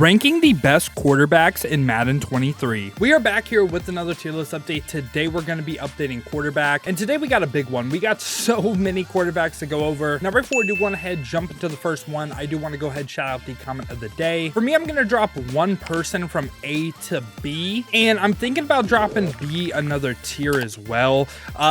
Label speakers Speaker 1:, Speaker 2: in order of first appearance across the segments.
Speaker 1: Ranking the best quarterbacks in Madden 23. We are back here with another tier list update. Today we're going to be updating quarterback, and today we got a big one. We got so many quarterbacks to go over. Now before we do go ahead jump into the first one, I do want to go ahead shout out the comment of the day. For me, I'm going to drop one person from A to B, and I'm thinking about dropping B another tier as well.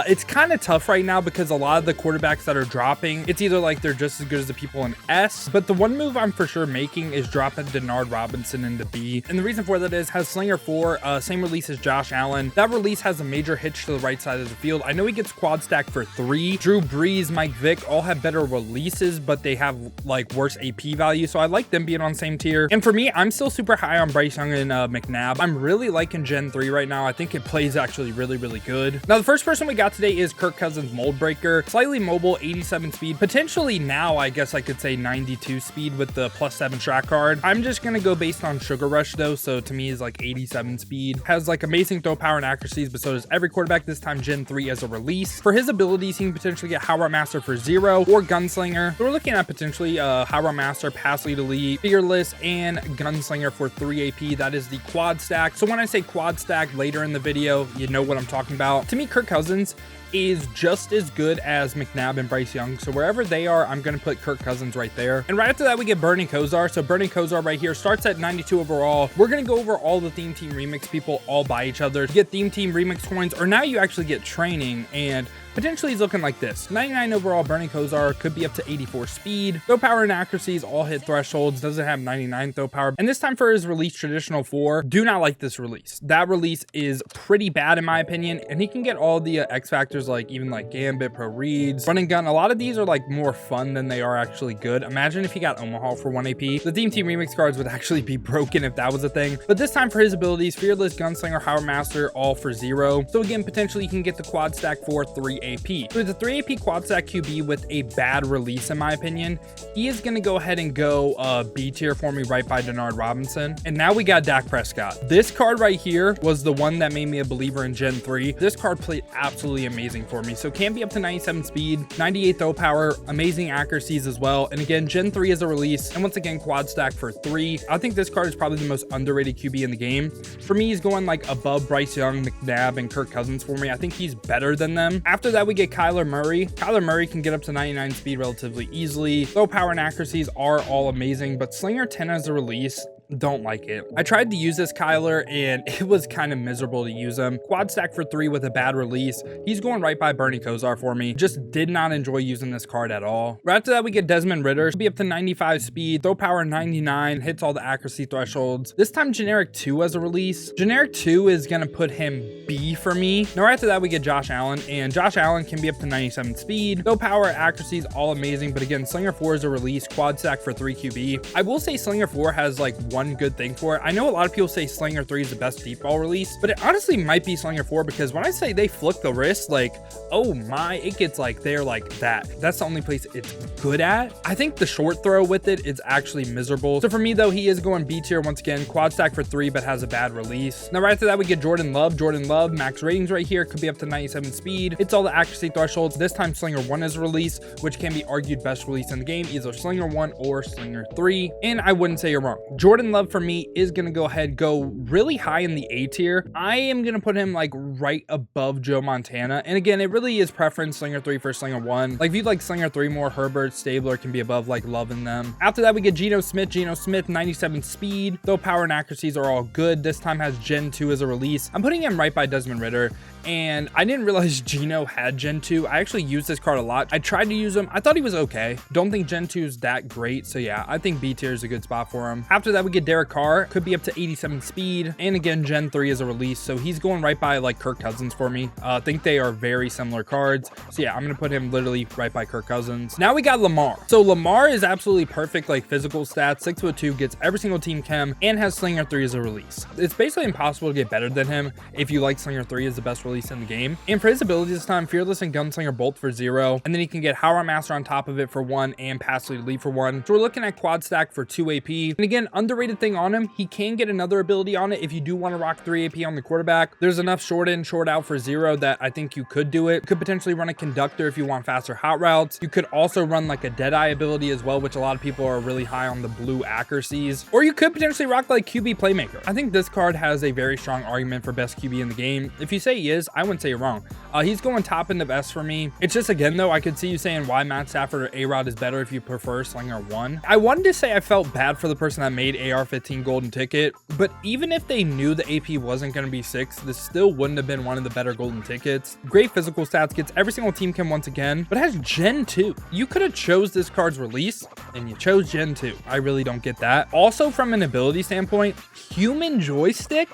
Speaker 1: It's kind of tough right now because a lot of the quarterbacks that are dropping, it's either like they're just as good as the people in S, but the one move I'm for sure making is dropping Denard Robinson into B. And the reason for that is has Slinger 4, same release as Josh Allen. That release has a major hitch to the right side of the field. I know he gets quad stack for 3. Drew Brees, Mike Vick all have better releases, but they have like worse AP value. So I like them being on same tier. And for me, I'm still super high on Bryce Young and McNabb. I'm really liking Gen 3 right now. I think it plays actually really good. Now the first person we got today is Kirk Cousins Mold Breaker. Slightly mobile, 87 speed. Potentially now I guess I could say 92 speed with the +7 strat card. I'm just gonna go based on Sugar Rush though, so to me is like 87 speed. Has like amazing throw power and accuracies, but so does every quarterback. This time Gen 3 as a release. For his abilities, he can potentially get High Route Master for 0 or Gunslinger. So we're looking at potentially High Route Master, Pass Lead Elite, Fearless, and Gunslinger for 3 AP. That is the quad stack. So when I say quad stack later in the video, you know what I'm talking about. To me, Kirk Cousins is just as good as McNabb and Bryce Young. So wherever they are, I'm going to put Kirk Cousins right there. And right after that, we get Burning Kozar. So Burning Kozar right here starts at 92 overall. We're going to go over all the Theme Team Remix people all by each other. You get Theme Team Remix coins, or now you actually get training, and potentially he's looking like this. 99 overall Burning Kozar, could be up to 84 speed. Throw power and accuracies all hit thresholds. Doesn't have 99 throw power. And this time for his release traditional 4, do not like this release. That release is pretty bad in my opinion, and he can get all the X factors like even like Gambit, Pro Reads, Run and Gun. A lot of these are like more fun than they are actually good. Imagine if he got Omaha for 1 AP. The Theme Team Remix cards would actually be broken if that was a thing. But this time for his abilities, Fearless, Gunslinger, Howard Master, all for 0. So again, potentially you can get the quad stack for 3 AP. So the 3 AP quad stack QB with a bad release in my opinion, he is going to go ahead and go B tier for me right by Denard Robinson. And now we got Dak Prescott. This card right here was the one that made me a believer in Gen 3. This card played absolutely amazing for me. So can be up to 97 speed, 98 throw power, amazing accuracies as well. And again, Gen 3 is a release. And once again, quad stack for 3. I think this card is probably the most underrated QB in the game. For me, he's going like above Bryce Young, McNabb, and Kirk Cousins for me. I think he's better than them. After that, we get Kyler Murray. Kyler Murray can get up to 99 speed relatively easily. Throw power and accuracies are all amazing, but Slinger 10 as a release, don't like it. I tried to use this Kyler and it was kind of miserable to use him. Quad stack for 3 with a bad release. He's going right by Burning Kozar for me. Just did not enjoy using this card at all. Right after that, we get Desmond Ritter. He'll be up to 95 speed, throw power 99, hits all the accuracy thresholds. This time Generic 2 as a release. Generic 2 is going to put him B for me. Now right after that, we get Josh Allen, and Josh Allen can be up to 97 speed. Throw power, accuracies, all amazing. But again, Slinger 4 is a release. Quad stack for 3 QB. I will say Slinger 4 has like one good thing for it. I know a lot of people say Slinger 3 is the best deep ball release, but it honestly might be Slinger 4 because when I say they flick the wrist, like, oh my, it gets like they're like that. That's the only place it's good at. I think the short throw with it is actually miserable. So for me though, he is going B tier once again. Quad stack for 3, but has a bad release. Now right after that, we get Jordan Love. Jordan Love, max ratings right here, could be up to 97 speed. It's all the accuracy thresholds. This time Slinger 1 is a release, which can be argued best release in the game, either Slinger 1 or Slinger 3. And I wouldn't say you're wrong. Jordan Love for me is going to go really high in the A tier. I am going to put him like right above Joe Montana. And again, it really is preference Slinger 3 for Slinger 1. Like if you like Slinger 3 more, Herbert, Stabler can be above like Love in them. After that, we get Geno Smith. Geno Smith, 97 speed. Though power and accuracies are all good. This time has Gen 2 as a release. I'm putting him right by Desmond Ritter. And I didn't realize Geno had Gen 2. I actually used this card a lot. I tried to use him. I thought he was okay. Don't think Gen 2 is that great. So yeah, I think B tier is a good spot for him. After that, we get Derek Carr. Could be up to 87 speed. And again, Gen 3 is a release. So he's going right by like Kirk Cousins for me. I think they are very similar cards. So yeah, I'm going to put him literally right by Kirk Cousins. Now we got Lamar. So Lamar is absolutely perfect, like physical stats, 6'2", gets every single team chem, and has Slinger 3 as a release. It's basically impossible to get better than him if you like Slinger 3 as the best release in the game. And for his abilities this time, Fearless and Gunslinger both for 0. And then he can get Howard Master on top of it for 1 and Pass Lead Elite for 1. So we're looking at quad stack for 2 AP. And again, underrated underrated thing on him, he can get another ability on it if you do want to rock 3 AP on the quarterback. There's enough short in, short out for 0 that I think you could do it. Could potentially run a conductor if you want faster hot routes. You could also run like a dead-eye ability as well, which a lot of people are really high on the blue accuracies. Or you could potentially rock like QB playmaker. I think this card has a very strong argument for best QB in the game. If you say he is, I wouldn't say you're wrong. He's going top end of S for me. It's just, again though, I could see you saying why Matt Stafford or A-Rod is better if you prefer Slinger 1. I wanted to say I felt bad for the person that made AR-15 golden ticket, but even if they knew the AP wasn't going to be 6, this still wouldn't have been one of the better golden tickets. Great physical stats, gets every single team chem once again, but has Gen 2. You could have chose this card's release and you chose Gen 2. I really don't get that. Also, from an ability standpoint, human joystick,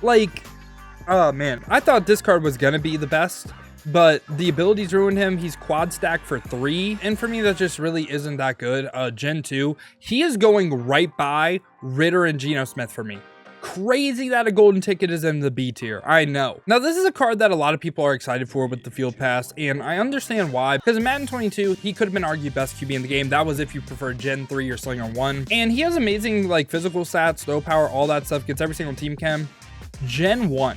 Speaker 1: like, oh man, I thought this card was gonna be the best, but the abilities ruined him. He's quad stacked for 3, and for me that just really isn't that good. Gen 2, he is going right by Ritter and Geno Smith for me. Crazy that a golden ticket is in the B tier. I know. Now, this is a card that a lot of people are excited for with the field pass, and I understand why, because in Madden 22, he could have been argued best QB in the game. That was if you prefer Gen 3 or Slinger 1. And he has amazing like physical stats, throw power, all that stuff, gets every single team chem. Gen 1,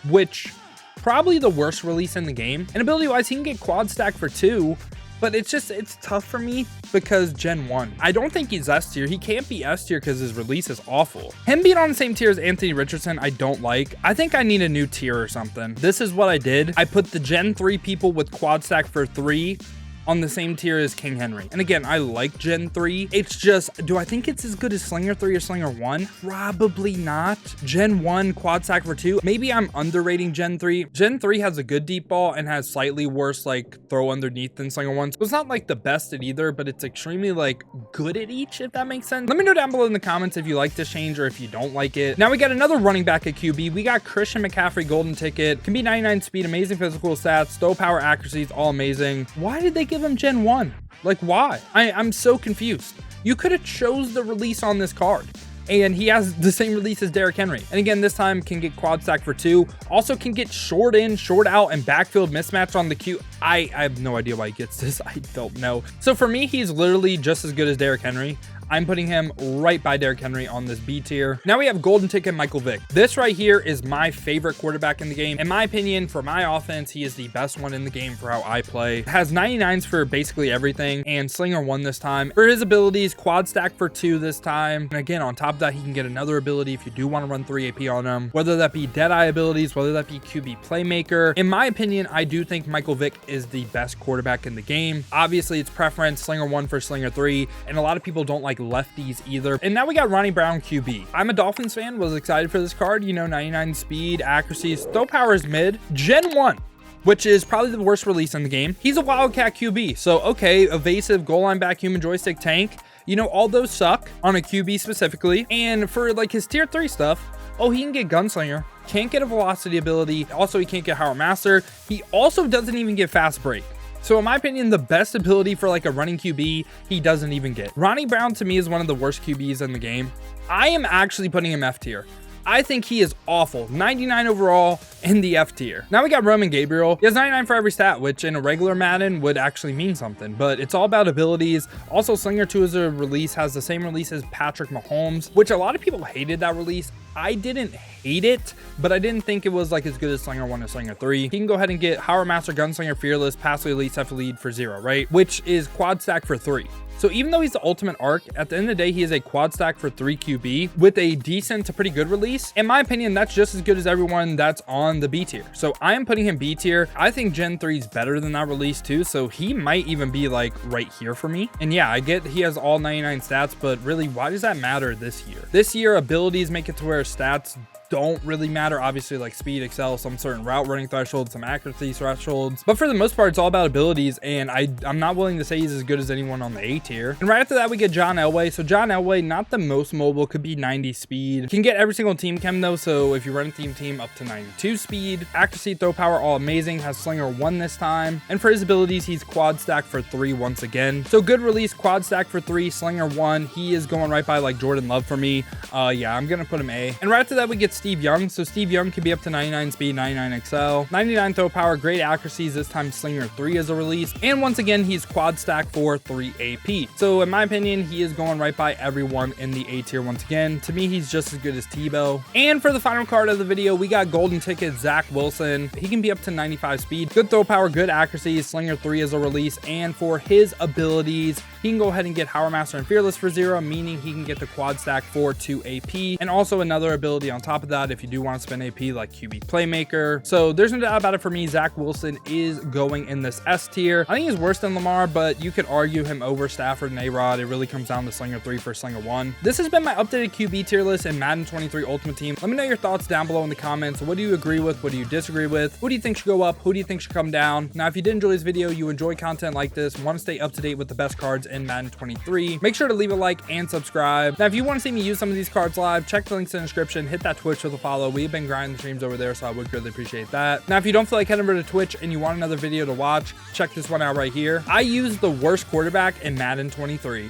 Speaker 1: which probably the worst release in the game. And ability wise, he can get quad stack for 2, but it's tough for me because Gen 1. I don't think he's S tier. He can't be S tier because his release is awful. Him being on the same tier as Anthony Richardson, I don't like. I think I need a new tier or something. This is what I did. I put the Gen 3 people with quad stack for 3 on the same tier as King Henry. And again, I like Gen 3. It's just, do I think it's as good as Slinger 3 or Slinger 1? Probably not. Gen 1, quad stack for 2. Maybe I'm underrating Gen 3. Gen 3 has a good deep ball and has slightly worse like throw underneath than Slinger 1. So it's not like the best at either, but it's extremely like good at each, if that makes sense. Let me know down below in the comments if you like this change or if you don't like it. Now we got another running back at QB. We got Christian McCaffrey golden ticket. Can be 99 speed, amazing physical stats, throw power, accuracy, all amazing. Why did they give him Gen 1? Like, why? I'm so confused. You could have chose the release on this card, and he has the same release as Derrick Henry. And again, this time can get quad stack for 2. Also can get short in, short out, and backfield mismatch on the Q. I have no idea why he gets this. I don't know. So for me, he's literally just as good as Derrick Henry. I'm putting him right by Derrick Henry on this B tier. Now we have golden ticket Michael Vick. This right here is my favorite quarterback in the game. In my opinion, for my offense, he is the best one in the game for how I play. Has 99s for basically everything, and Slinger 1 this time. For his abilities, quad stack for 2 this time. And again, on top of that, he can get another ability if you do want to run 3 AP on him, whether that be Deadeye abilities, whether that be QB playmaker. In my opinion, I do think Michael Vick is the best quarterback in the game. Obviously, it's preference, Slinger 1 for Slinger 3, and a lot of people don't like lefties either. And now we got Ronnie Brown QB. I'm a Dolphins fan, was excited for this card. You know, 99 speed, accuracy, throw power is mid. Gen 1, which is probably the worst release in the game. He's a Wildcat QB. So, okay, evasive, goal line back, human joystick, tank. You know, all those suck on a QB specifically. And for like his tier 3 stuff, oh, he can get gunslinger. Can't get a velocity ability. Also, he can't get Howard Master. He also doesn't even get fast break. So in my opinion, the best ability for like a running QB, he doesn't even get. Ronnie Brown to me is one of the worst QBs in the game. I am actually putting him F tier. I think he is awful. 99 overall in the F tier. Now we got Roman Gabriel. He has 99 for every stat, which in a regular Madden would actually mean something, but it's all about abilities. Also, Slinger 2 as a release has the same release as Patrick Mahomes, which a lot of people hated that release. I didn't hate it, but I didn't think it was like as good as Slinger 1 or Slinger 3. He can go ahead and get Howard Master, Gunslinger, Fearless, Pass Elite, Self Lead for 0, right? Which is quad stack for 3. So even though he's the ultimate arc, at the end of the day, he is a quad stack for 3 QB with a decent to pretty good release. In my opinion, that's just as good as everyone that's on the B tier. So I am putting him B tier. I think Gen 3 is better than that release too. So he might even be like right here for me. And yeah, I get he has all 99 stats, but really, why does that matter this year? This year, abilities make it to where stats don't really matter. Obviously, like speed, excel, some certain route running thresholds, some accuracy thresholds, but for the most part, it's all about abilities, and I'm not willing to say he's as good as anyone on the A tier. And right after that, we get John Elway. So John Elway, not the most mobile, could be 90 speed, can get every single team chem though, so if you run a team up to 92 speed, accuracy, throw power, all amazing, has Slinger 1 this time. And for his abilities, he's quad stack for 3 once again. So good release, quad stack for 3, Slinger 1. He is going right by like Jordan Love for me. Yeah, I'm gonna put him A. And right after that, we get Steve Young. So Steve Young can be up to 99 speed, 99 XL, 99 throw power, great accuracies, this time slinger 3 as a release. And once again, he's quad stack for 3 AP. So in my opinion, he is going right by everyone in the A tier once again. To me, he's just as good as Tebow. And for the final card of the video, we got golden ticket Zach Wilson. He can be up to 95 speed, good throw power, good accuracy, slinger 3 as a release. And for his abilities, he can go ahead and get Power Master and Fearless for 0, meaning he can get the quad stack for 2 AP. And also another ability on top of that, if you do want to spend AP, like QB Playmaker. So there's no doubt about it for me, Zach Wilson is going in this S tier. I think he's worse than Lamar, but you could argue him over Stafford and A-Rod. It really comes down to Slinger 3 for Slinger 1. This has been my updated QB tier list in Madden 23 Ultimate Team. Let me know your thoughts down below in the comments. What do you agree with? What do you disagree with? Who do you think should go up? Who do you think should come down? Now, if you did enjoy this video, you enjoy content like this, want to stay up to date with the best cards in Madden 23, make sure to leave a like and subscribe. Now, if you want to see me use some of these cards live, check the links in the description, hit that Twitch with a follow. We've been grinding the streams over there, so I would greatly appreciate that. Now, if you don't feel like heading over to Twitch and you want another video to watch, check this one out right here. I use the worst quarterback in Madden 23.